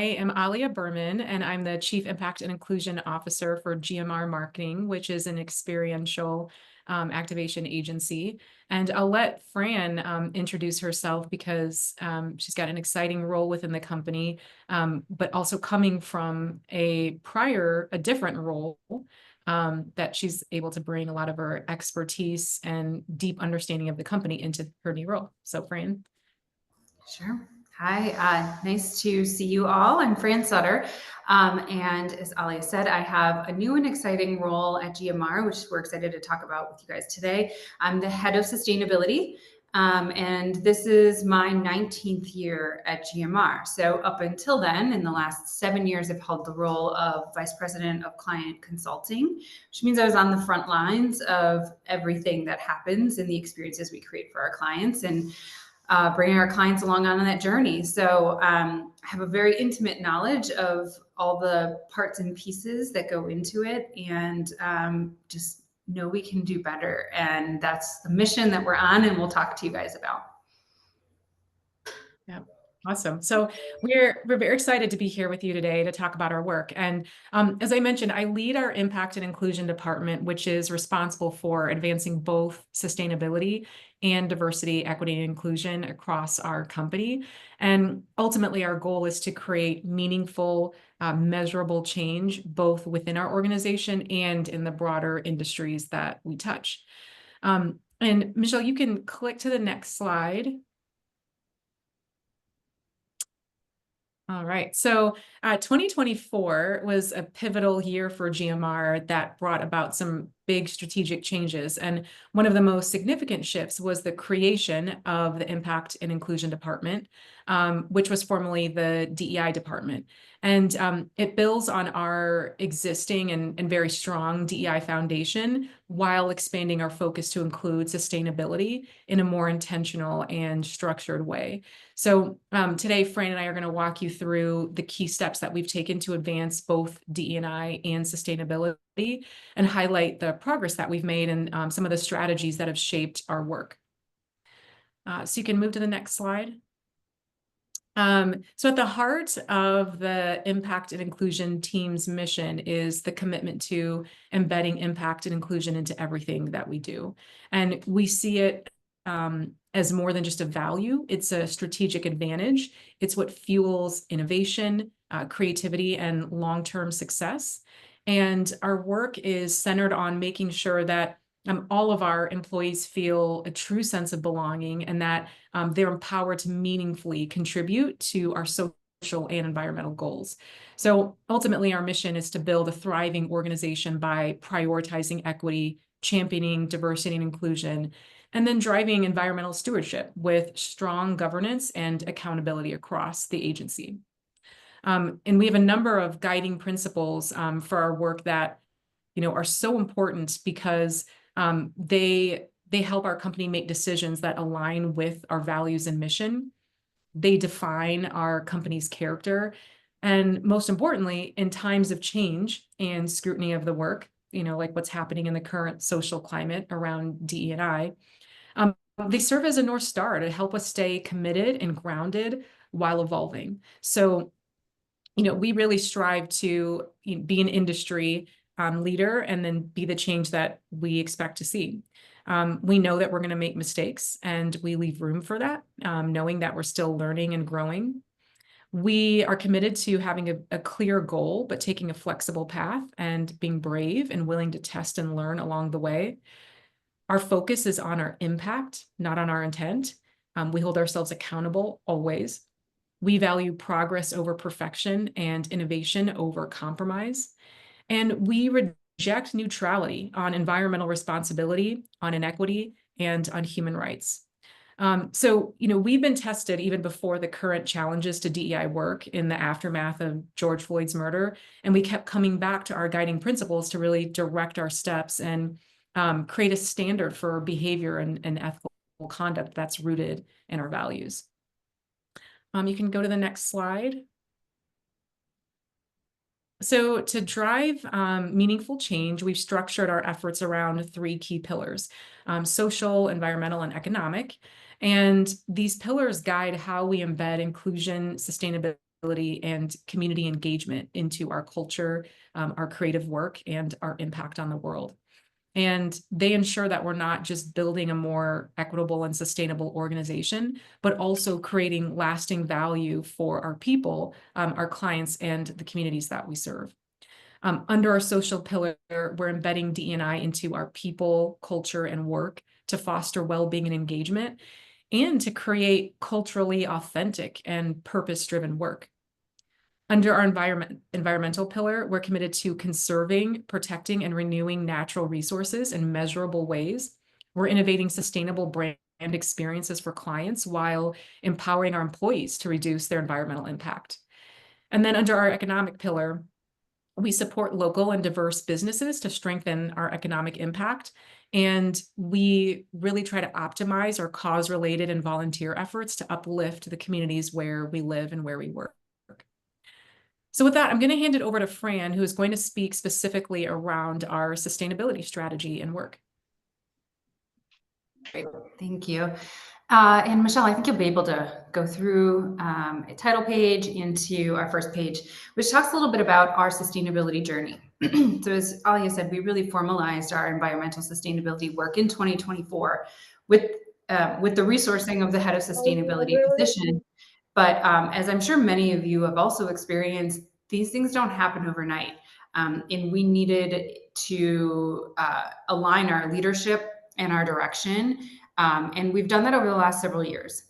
am Aliah Berman, and I'm the Chief Impact and Inclusion Officer for GMR Marketing, which is an experiential activation agency. And I'll let Fran introduce herself because she's got an exciting role within the company, but also coming from a different role that she's able to bring a lot of her expertise and deep understanding of the company into her new role. So, Fran. Sure. Hi, nice to see you all. I'm Fran Sutter. And as Aliah said, I have a new and exciting role at GMR, which we're excited to talk about with you guys today. I'm the head of sustainability. And this is my 19th year at GMR. So up until then, in the last 7 years, I've held the role of Vice President of Client Consulting, which means I was on the front lines of everything that happens in the experiences we create for our clients and bringing our clients along on that journey. So I have a very intimate knowledge of all the parts and pieces that go into it, and just know we can do better. And that's the mission that we're on, and we'll talk to you guys about. Yeah. Awesome. So we're very excited to be here with you today to talk about our work. And as I mentioned, I lead our Impact and Inclusion Department, which is responsible for advancing both sustainability and diversity, equity, and inclusion across our company. And ultimately, our goal is to create meaningful, measurable change, both within our organization and in the broader industries that we touch. And Michelle, you can click to the next slide. All right, so 2024 was a pivotal year for GMR that brought about some big strategic changes. And one of the most significant shifts was the creation of the Impact and Inclusion Department, which was formerly the DEI department. And it builds on our existing and very strong DEI foundation while expanding our focus to include sustainability in a more intentional and structured way. So today, Fran and I are going to walk you through the key steps that we've taken to advance both DE&I and sustainability and highlight the progress that we've made and some of the strategies that have shaped our work. So you can move to the next slide. So at the heart of the Impact and Inclusion team's mission is the commitment to embedding impact and inclusion into everything that we do. And we see it as more than just a value. It's a strategic advantage. It's what fuels innovation, creativity, and long-term success. And our work is centered on making sure that all of our employees feel a true sense of belonging and that they're empowered to meaningfully contribute to our social and environmental goals. So ultimately, our mission is to build a thriving organization by prioritizing equity, championing diversity and inclusion, and then driving environmental stewardship with strong governance and accountability across the agency. And we have a number of guiding principles for our work that are so important because they help our company make decisions that align with our values and mission. They define our company's character. And most importantly, in times of change and scrutiny of the work, like what's happening in the current social climate around DE&I, they serve as a North Star to help us stay committed and grounded while evolving. So, we really strive to be an industry leader and then be the change that we expect to see. We know that we're going to make mistakes and we leave room for that, knowing that we're still learning and growing. We are committed to having a clear goal, but taking a flexible path and being brave and willing to test and learn along the way. Our focus is on our impact, not on our intent. We hold ourselves accountable always. We value progress over perfection and innovation over compromise. And we reject neutrality on environmental responsibility, on inequity, and on human rights. So, we've been tested even before the current challenges to DEI work in the aftermath of George Floyd's murder. And we kept coming back to our guiding principles to really direct our steps and create a standard for behavior and ethical conduct that's rooted in our values. You can go to the next slide. So to drive meaningful change, we've structured our efforts around 3 key pillars: social, environmental, and economic. And these pillars guide how we embed inclusion, sustainability, and community engagement into our culture, our creative work, and our impact on the world. And they ensure that we're not just building a more equitable and sustainable organization, but also creating lasting value for our people, our clients, and the communities that we serve. Under our social pillar, we're embedding DE&I into our people, culture, and work to foster well-being and engagement, and to create culturally authentic and purpose-driven work. Under our environmental pillar, we're committed to conserving, protecting, and renewing natural resources in measurable ways. We're innovating sustainable brand experiences for clients while empowering our employees to reduce their environmental impact. And then under our economic pillar, we support local and diverse businesses to strengthen our economic impact. And we really try to optimize our cause-related and volunteer efforts to uplift the communities where we live and where we work. So with that, I'm going to hand it over to Fran, who is going to speak specifically around our sustainability strategy and work. Great, thank you. And Michelle, I think you'll be able to go through a title page into our first page, which talks a little bit about our sustainability journey. So as Aliah said, we really formalized our environmental sustainability work in 2024 with the resourcing of the head of sustainability position. But as I'm sure many of you have also experienced, these things don't happen overnight. And we needed to align our leadership and our direction. And we've done that over the last several years.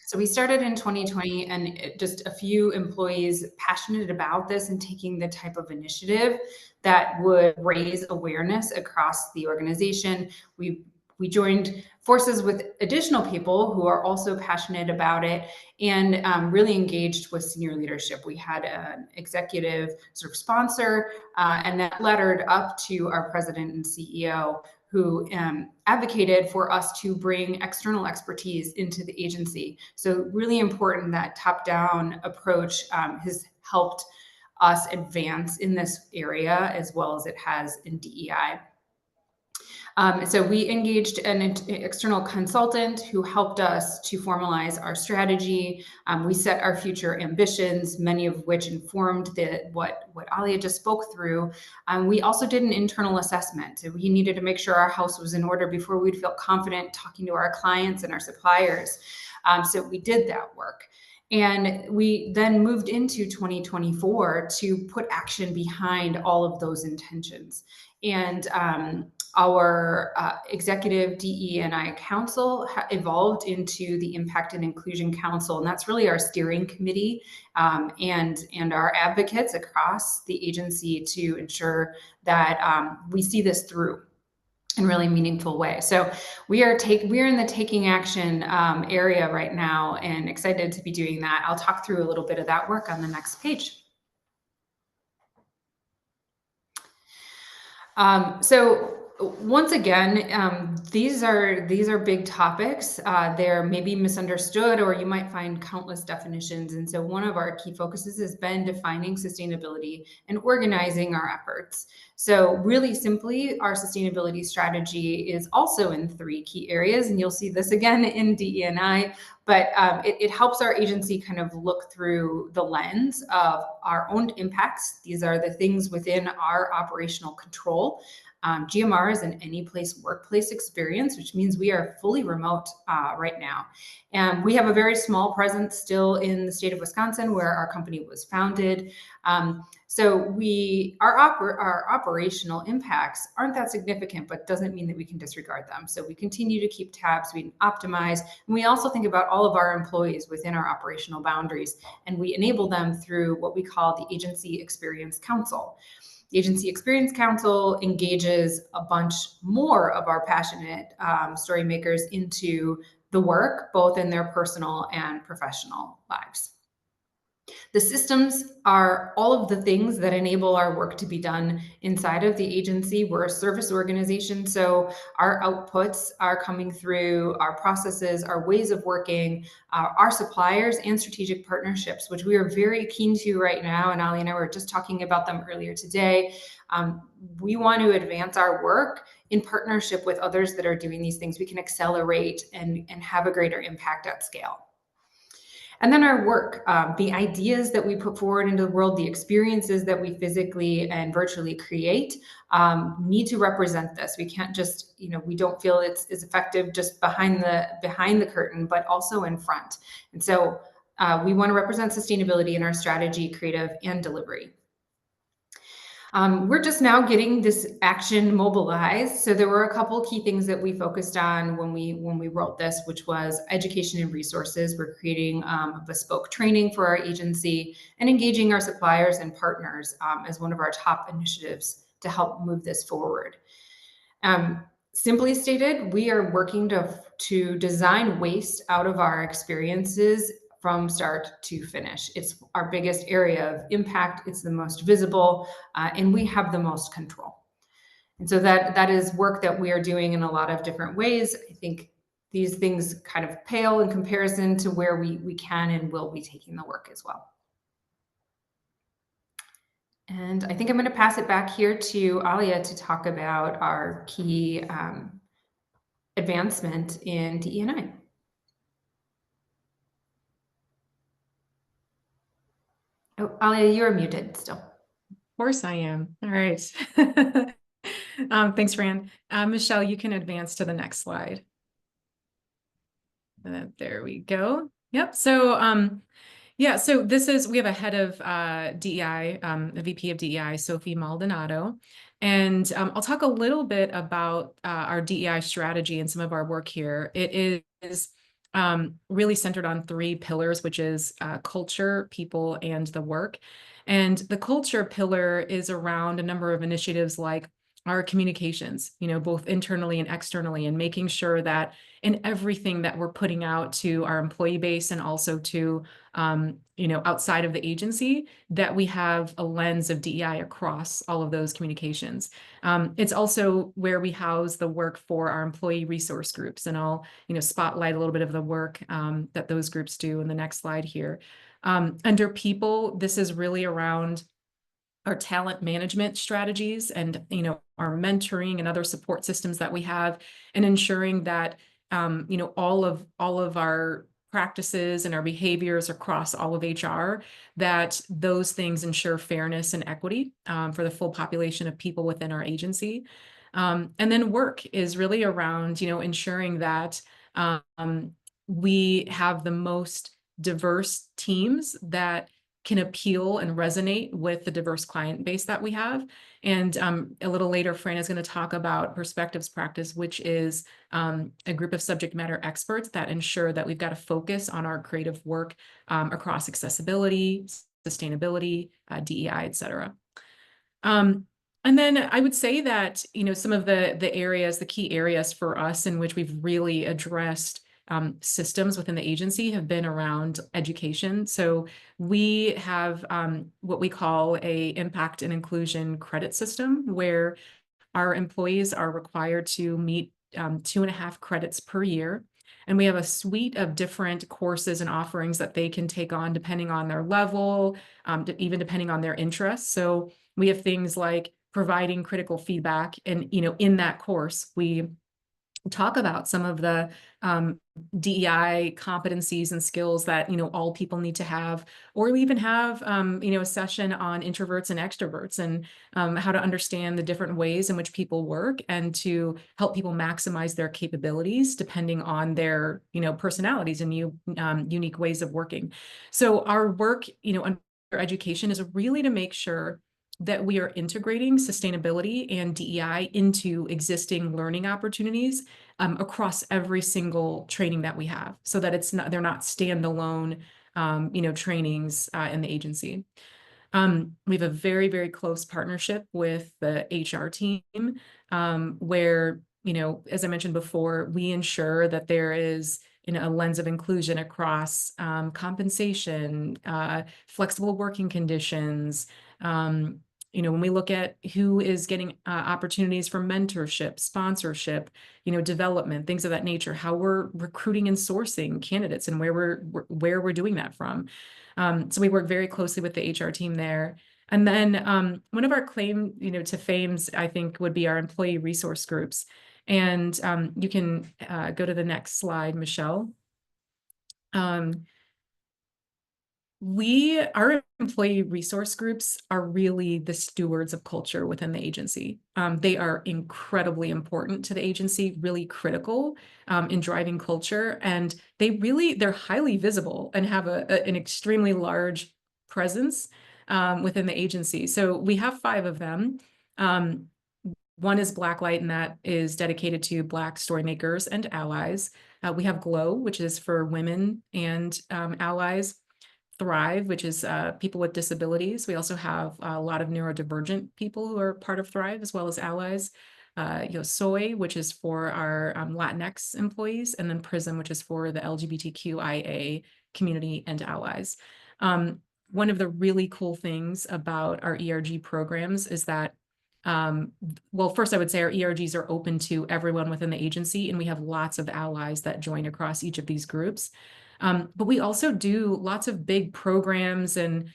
So we started in 2020, and just a few employees passionate about this and taking the type of initiative that would raise awareness across the organization. We joined forces with additional people who are also passionate about it and really engaged with senior leadership. We had an executive sort of sponsor, and that lettered up to our president and CEO, who advocated for us to bring external expertise into the agency. So really important that top-down approach has helped us advance in this area as well as it has in DEI. So we engaged an external consultant who helped us to formalize our strategy. We set our future ambitions, many of which informed what Aliah just spoke through. We also did an internal assessment. So we needed to make sure our house was in order before we'd feel confident talking to our clients and our suppliers. So we did that work. And we then moved into 2024 to put action behind all of those intentions. And our executive DE&I council evolved into the Impact and Inclusion Council, and that's really our steering committee and our advocates across the agency to ensure that we see this through in really meaningful way. So we're in the taking action area right now, and excited to be doing that. I'll talk through a little bit of that work on the next page. So once again, these are big topics. They're maybe misunderstood, or you might find countless definitions. And so one of our key focuses has been defining sustainability and organizing our efforts. So really simply, our sustainability strategy is also in 3 key areas, and you'll see this again in DE&I, but it helps our agency kind of look through the lens of our own impacts. These are the things within our operational control. GMR is an any place workplace experience, which means we are fully remote right now. And we have a very small presence still in the state of Wisconsin, where our company was founded. So our operational impacts aren't that significant, but doesn't mean that we can disregard them. So we continue to keep tabs, we optimize, and we also think about all of our employees within our operational boundaries, and we enable them through what we call the Agency Experience Council. The Agency Experience Council engages a bunch more of our passionate story makers into the work, both in their personal and professional lives. The systems are all of the things that enable our work to be done inside of the agency. We're a service organization, so our outputs are coming through our processes, our ways of working, our suppliers, and strategic partnerships, which we are very keen to right now. And Aliah and I were just talking about them earlier today. We want to advance our work in partnership with others that are doing these things. We can accelerate and have a greater impact at scale. And then our work, the ideas that we put forward into the world, the experiences that we physically and virtually create need to represent this. We can't just, we don't feel it's effective just behind the curtain, but also in front. And so we want to represent sustainability in our strategy, creative, and delivery. We're just now getting this action mobilized. So there were a couple key things that we focused on when we wrote this, which was education and resources. We're creating bespoke training for our agency and engaging our suppliers and partners as one of our top initiatives to help move this forward. Simply stated, we are working to design waste out of our experiences from start to finish. It's our biggest area of impact. It's the most visible, and we have the most control. And so that is work that we are doing in a lot of different ways. I think these things kind of pale in comparison to where we can and will be taking the work as well. And I think I'm going to pass it back here to Aliah to talk about our key advancement in DE&I. Oh, Aliah, you're muted still. Of course I am. All right. Thanks, Fran. Michelle, you can advance to the next slide. There we go. Yep. So, yeah, so we have a head of DEI, a VP of DEI, Sophie Maldonado. And I'll talk a little bit about our DEI strategy and some of our work here. It is really centered on 3 pillars, which is culture, people, and the work. And the culture pillar is around a number of initiatives like our communications, both internally and externally, and making sure that in everything that we're putting out to our employee base and also to, outside of the agency, that we have a lens of DEI across all of those communications. It's also where we house the work for our employee resource groups. And I'll, spotlight a little bit of the work that those groups do in the next slide here. Under people, this is really around our talent management strategies and our mentoring and other support systems that we have, and ensuring that all of our practices and our behaviors across all of HR, that those things ensure fairness and equity for the full population of people within our agency. And then work is really around ensuring that we have the most diverse teams that can appeal and resonate with the diverse client base that we have. And a little later, Fran is going to talk about Perspectives Practice, which is a group of subject matter experts that ensure that we've got a focus on our creative work across accessibility, sustainability, DEI, et cetera. And then I would say that, some of the key areas for us in which we've really addressed systems within the agency have been around education. So we have what we call a impact and inclusion credit system, where our employees are required to meet 2.5 credits per year. And we have a suite of different courses and offerings that they can take on depending on their level, even depending on their interests. So we have things like providing critical feedback. And, in that course, we talk about some of the DEI competencies and skills that all people need to have, or we even have a session on introverts and extroverts and how to understand the different ways in which people work and to help people maximize their capabilities depending on their personalities and unique ways of working. So our work under education is really to make sure that we are integrating sustainability and DEI into existing learning opportunities across every single training that we have, so that they're not standalone, trainings in the agency. We have a very, very close partnership with the HR team, where, as I mentioned before, we ensure that there is a lens of inclusion across compensation, flexible working conditions. When we look at who is getting opportunities for mentorship, sponsorship, development, things of that nature, how we're recruiting and sourcing candidates and where we're doing that from. So we work very closely with the HR team there. And then one of our claim, to fames, I think, would be our employee resource groups. And you can go to the next slide, Michelle. Our employee resource groups are really the stewards of culture within the agency. They are incredibly important to the agency, really critical in driving culture, and they're highly visible and have an extremely large presence within the agency. So we have 5 of them. One is Blacklight, and that is dedicated to Black story makers and allies. We have Glow, which is for women and allies. Thrive, which is people with disabilities. We also have a lot of neurodivergent people who are part of Thrive, as well as allies. Soy, which is for our Latinx employees, and then Prism, which is for the LGBTQIA community and allies. One of the really cool things about our ERG programs is that well, first I would say our ERGs are open to everyone within the agency, and we have lots of allies that join across each of these groups. But we also do lots of big programs and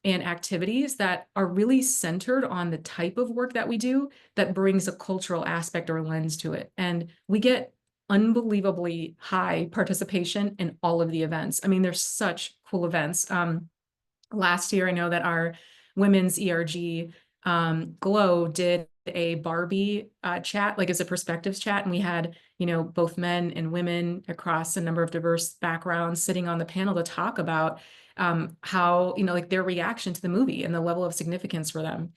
activities that are really centered on the type of work that we do that brings a cultural aspect or lens to it. And we get unbelievably high participation in all of the events. I mean, there's such cool events. Last year, I know that our women's ERG Glow did a Barbie chat, like as a perspectives chat, and we had both men and women across a number of diverse backgrounds sitting on the panel to talk about how like their reaction to the movie and the level of significance for them.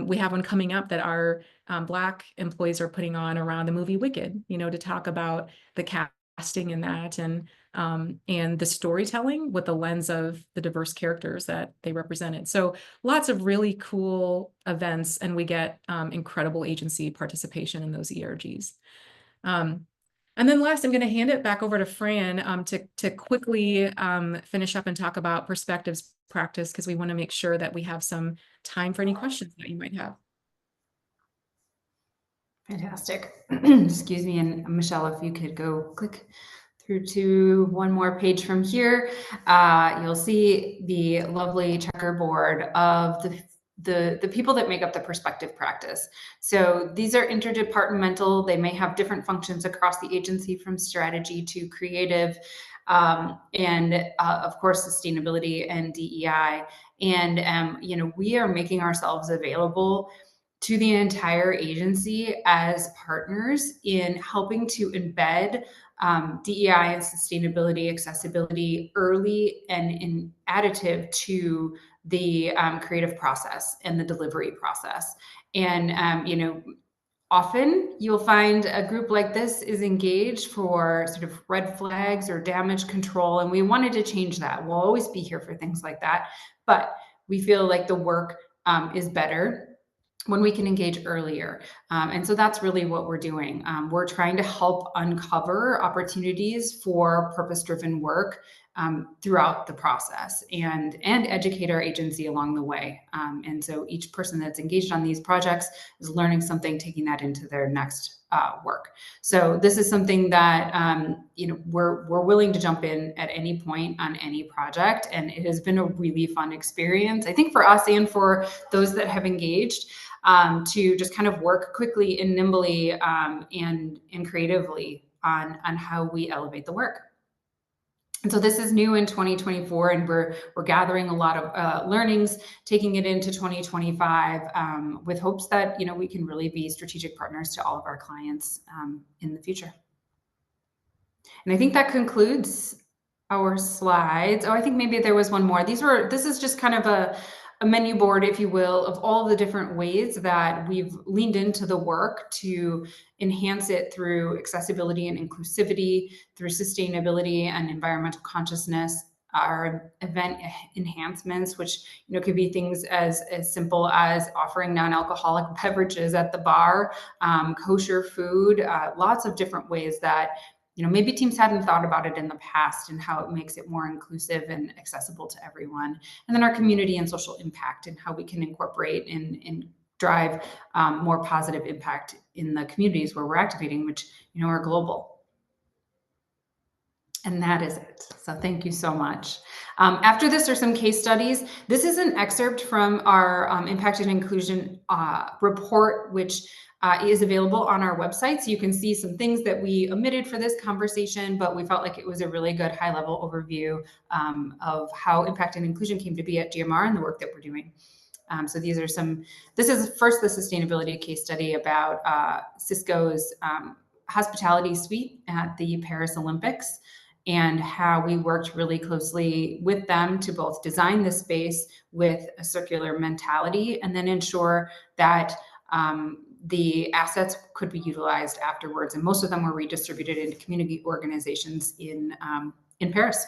We have one coming up that our Black employees are putting on around the movie Wicked, to talk about the casting in that and the storytelling with the lens of the diverse characters that they represented. So lots of really cool events, and we get incredible agency participation in those ERGs. And then last, I'm going to hand it back over to Fran to quickly finish up and talk about perspectives practice, because we want to make sure that we have some time for any questions that you might have. Fantastic. Excuse me. And Michelle, if you could go click through to one more page from here, you'll see the lovely checkerboard of the people that make up the perspective practice. So these are interdepartmental. They may have different functions across the agency, from strategy to creative, and of course, sustainability and DEI. And we are making ourselves available to the entire agency as partners in helping to embed DEI and sustainability, accessibility early and in additive to the creative process and the delivery process. And often you'll find a group like this is engaged for sort of red flags or damage control, and we wanted to change that. We'll always be here for things like that, but we feel like the work is better when we can engage earlier. And so that's really what we're doing. We're trying to help uncover opportunities for purpose-driven work throughout the process and educate our agency along the way. And so each person that's engaged on these projects is learning something, taking that into their next work. So this is something that we're willing to jump in at any point on any project, and it has been a really fun experience, I think, for us and for those that have engaged, to just kind of work quickly and nimbly and creatively on how we elevate the work. And so this is new in 2024, and we're gathering a lot of learnings, taking it into 2025 with hopes that we can really be strategic partners to all of our clients in the future. And I think that concludes our slides. Oh, I think maybe there was one more. This is just kind of a menu board, if you will, of all the different ways that we've leaned into the work to enhance it through accessibility and inclusivity, through sustainability and environmental consciousness, our event enhancements, which could be things as simple as offering non-alcoholic beverages at the bar, kosher food, lots of different ways that maybe teams hadn't thought about it in the past, and how it makes it more inclusive and accessible to everyone. And then our community and social impact, and how we can incorporate and drive more positive impact in the communities where we're activating, which are global. And that is it. So thank you so much. After this are some case studies. This is an excerpt from our Impact and Inclusion report, which is available on our website. So you can see some things that we omitted for this conversation, but we felt like it was a really good high-level overview of how impact and inclusion came to be at GMR and the work that we're doing. So these are this is first the sustainability case study about Cisco's hospitality suite at the Paris Olympics, and how we worked really closely with them to both design the space with a circular mentality and then ensure that the assets could be utilized afterwards. And most of them were redistributed into community organizations in Paris.